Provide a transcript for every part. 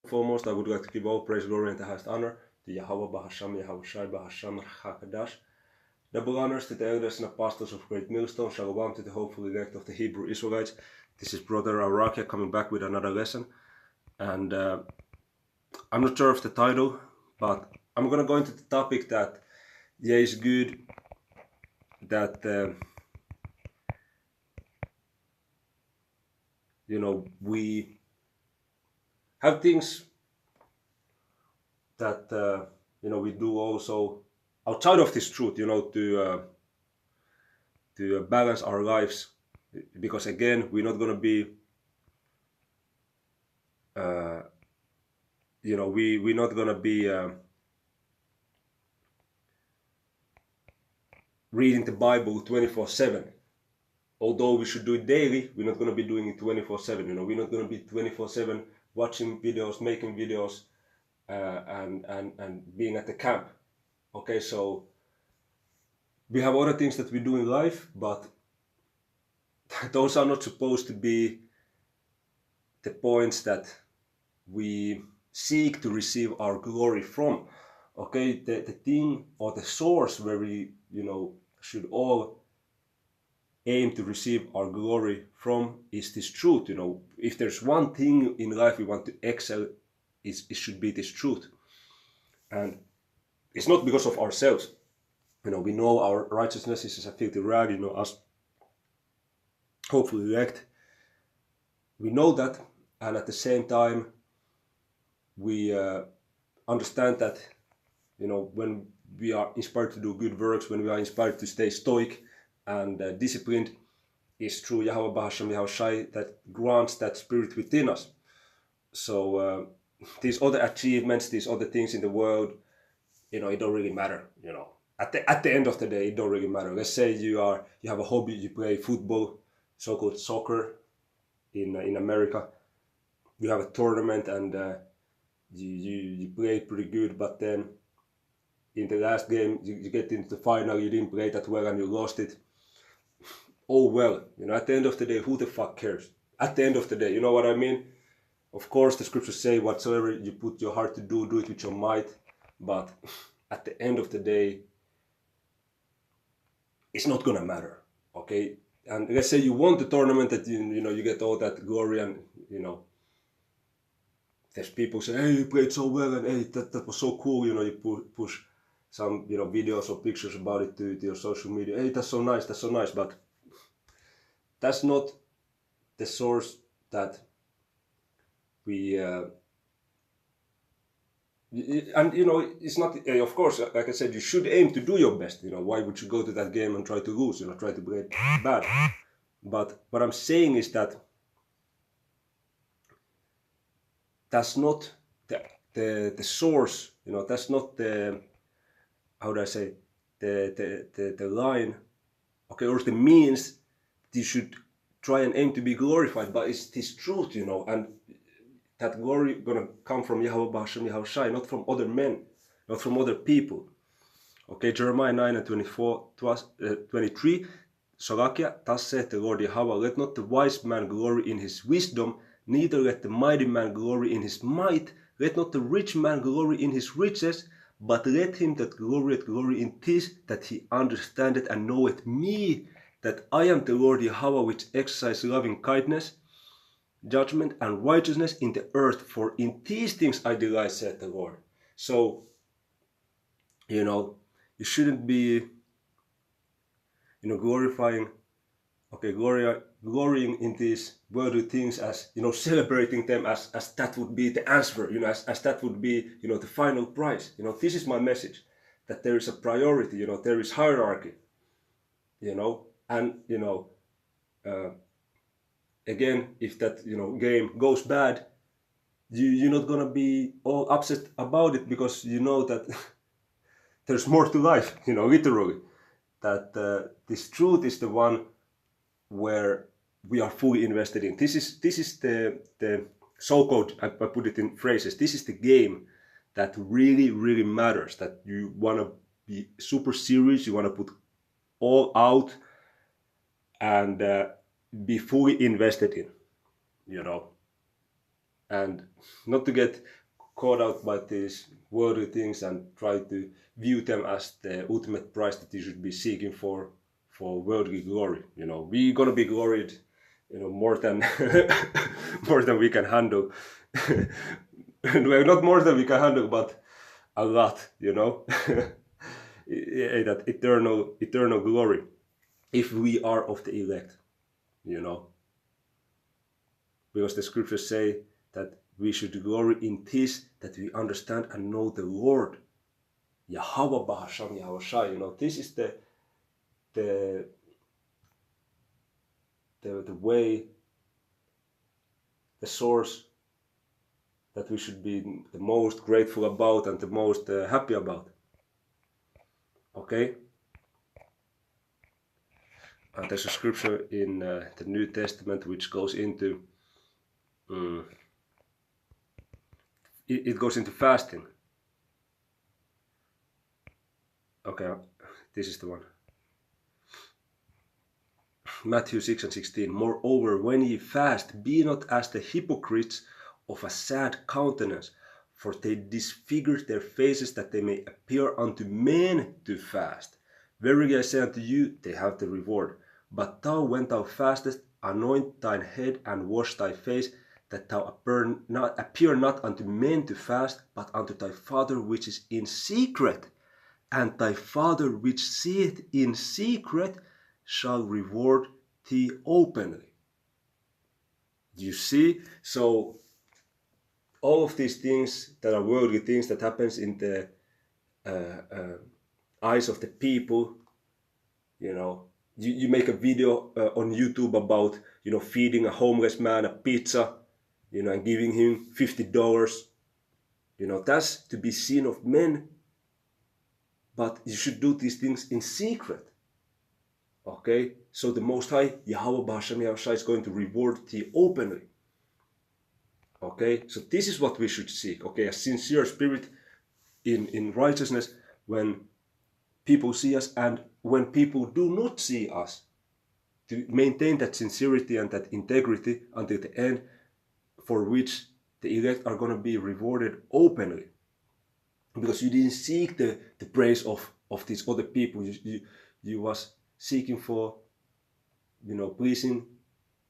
Foremost, I would like to give all praise, glory, and the highest honor to Yahweh Bahasham, Yahweh Shai Bahasham, HaKadash. Double honors to the elders and apostles of Great Millstone. Shalom to the hopeful elect of the Hebrew Israelites. This is Brother Arakia coming back with another lesson. And I'm not sure of the title, but I'm going to go into the topic that, is good that, we have things that, we do also outside of this truth, to balance our lives, because again, we're not going to be, we're not going to be reading the Bible 24/7. Although we should do it daily, we're not going to be doing it 24/7. We're not going to be 24/7 watching videos, making videos, and being at the camp. Okay, so we have other things that we do in life, but those are not supposed to be the points that we seek to receive our glory from. Okay, the thing or the source where we, should all aim to receive our glory from is this truth. If there's one thing in life we want to excel, it should be this truth. And it's not because of ourselves. We know our righteousness is as a filthy rag, us hopefully elect. We know that, and at the same time, we understand that, when we are inspired to do good works, when we are inspired to stay stoic and disciplined, is through Yahweh Bahasham, Yahweh Shai that grants that spirit within us. So these other achievements, these other things in the world, it don't really matter. At the end of the day, it don't really matter. Let's say you have a hobby, you play football, so-called soccer in America. You have a tournament and you play pretty good, but then in the last game you get into the final, you didn't play that well and you lost it. Oh well, at the end of the day, who the fuck cares? At the end of the day, you know what I mean? Of course, the scriptures say whatsoever you put your heart to do it with your might, but at the end of the day, it's not gonna matter, okay? And let's say you won the tournament, that you get all that glory, and there's people say, hey, you played so well, and hey, that was so cool, you push some videos or pictures about it to your social media. Hey, that's so nice, but that's not the source that we and it's not, of course, like I said, you should aim to do your best. Why would you go to that game and try to lose, try to play bad? But what I'm saying is that that's not the source, that's not the, how do I say, the line, okay, or the means you should try and aim to be glorified, but it's this truth, and that glory gonna come from Yahweh Bahasham, Yahweh Shai, not from other men, not from other people. Okay, Jeremiah 9 and 23, Sorakia, thus saith the Lord Yahweh, let not the wise man glory in his wisdom, neither let the mighty man glory in his might, let not the rich man glory in his riches, but let him that glorieth glory in this, that he understandeth and knoweth me, that I am the Lord Yahweh, which exercise loving kindness, judgment, and righteousness in the earth, for in these things I delight, saith the Lord. So, you shouldn't be, glorifying, glorying in these worldly things as, celebrating them as that would be the answer, as that would be, the final prize. This is my message, that there is a priority, there is hierarchy, and, again, if that, game goes bad, you're not gonna be all upset about it, because you know that there's more to life, literally, that this truth is the one where we are fully invested in. This is the so-called, I put it in phrases, this is the game that really, really matters, that you want to be super serious, you want to put all out and be fully invested in, and not to get caught out by these worldly things and try to view them as the ultimate prize that you should be seeking for worldly glory. You know, we're gonna be gloried, you know, more than more than we can handle. Well, not more than we can handle, but a lot, you know. That eternal glory, if we are of the elect, you know, because the scriptures say that we should glory in this, that we understand and know the Lord, Yahweh Bahasham Yahushai. You know, this is the way, the source that we should be the most grateful about and the most happy about. Okay? And there's a scripture in the New Testament which goes into it goes into fasting. Okay, this is the one. Matthew 6:16. Moreover, when ye fast, be not as the hypocrites of a sad countenance, for they disfigure their faces that they may appear unto men to fast. Verily I say unto you, they have the reward. But thou, when thou fastest, anoint thine head and wash thy face, that thou appear not unto men to fast, but unto thy Father which is in secret. And thy Father which seeth in secret shall reward thee openly. You see? So all of these things that are worldly things that happens in the eyes of the people, you know, you make a video on YouTube about, you know, feeding a homeless man a pizza, you know, and giving him $50, you know, that's to be seen of men, but you should do these things in secret. Okay, so the Most High, Yahweh Bahasham Yahushai, is going to reward thee openly. Okay, so this is what we should seek. Okay, a sincere spirit in righteousness when people see us, and when people do not see us, to maintain that sincerity and that integrity until the end, for which the elect are going to be rewarded openly. Because you didn't seek the praise of these other people. You was seeking for, you know, pleasing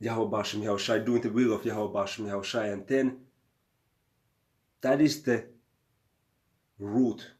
Yahweh Bahasham Yahushai, doing the will of Yahweh Bahasham Yahushai, and then that is the route,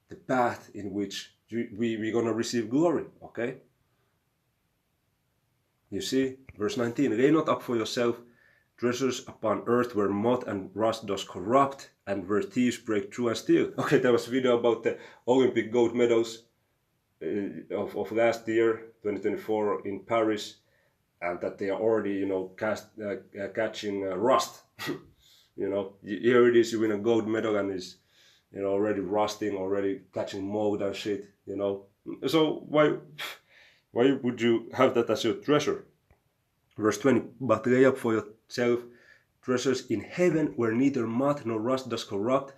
the path in which we're going to receive glory. Okay? You see, verse 19, lay not up for yourself treasures upon earth where moth and rust does corrupt and where thieves break through and steal. Okay, there was a video about the Olympic gold medals of last year, 2024 in Paris, and that they are already, you know, catching rust. You know, here it is, you win a gold medal and it's, you know, already rusting, already catching mold and shit, you know. So why would you have that as your treasure? Verse 20, but lay up for yourself treasures in heaven where neither moth nor rust does corrupt,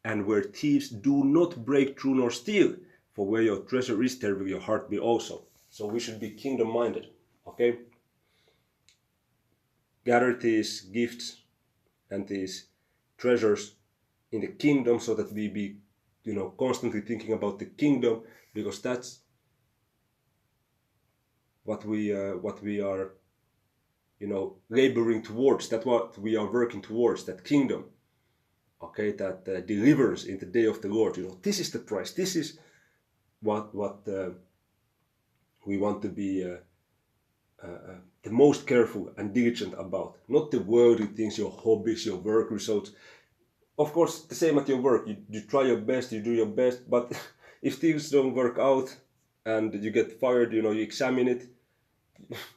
and where thieves do not break through nor steal. For where your treasure is, there will your heart be also. So we should be kingdom-minded, okay? Gather these gifts and these treasures in the kingdom, so that we be, you know, constantly thinking about the kingdom, because that's what we are, you know, laboring towards. That's what we are working towards, that kingdom. Okay, that deliverance in the day of the Lord. You know, this is the price. This is what we want to be the most careful and diligent about. Not the worldly things, your hobbies, your work results. Of course, the same at your work. You try your best, you do your best, but if things don't work out and you get fired, you know, you examine it,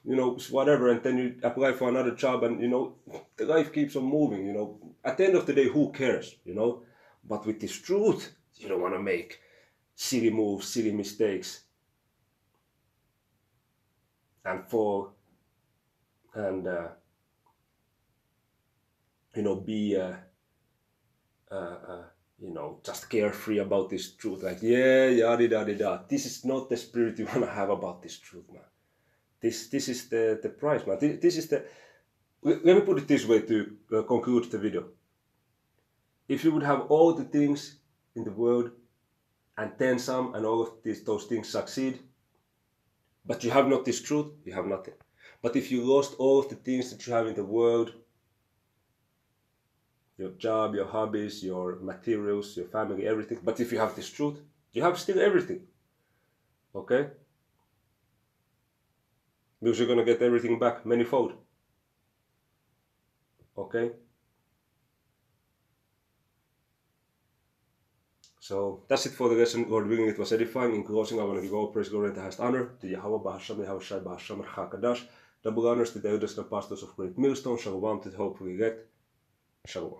you know, whatever, and then you apply for another job, and, you know, the life keeps on moving, you know. At the end of the day, who cares, you know? But with this truth, you don't want to make silly moves, silly mistakes, and fall, and, you know, be, you know, just carefree about this truth. Like, yeah, yada, yada, yada. This is not the spirit you want to have about this truth, man. This is the price, man. This is the let me put it this way to conclude the video. If you would have all the things in the world and then some, and all of those things succeed, but you have not this truth, you have nothing. But if you lost all of the things that you have in the world, your job, your hobbies, your materials, your family, everything, but if you have this truth, you have still everything. Okay? Because you're gonna get everything back manifold. Okay? So that's it for the lesson. Lord willing, it was edifying. In closing, I want to give all praise, glory, and the highest honor to Yahweh, Bahasham, Yahweh Shai, Bahasham, HaKadash. Double honors to the elders and pastors of Great Millstone. Shalom to the hopefully elect. Shalom.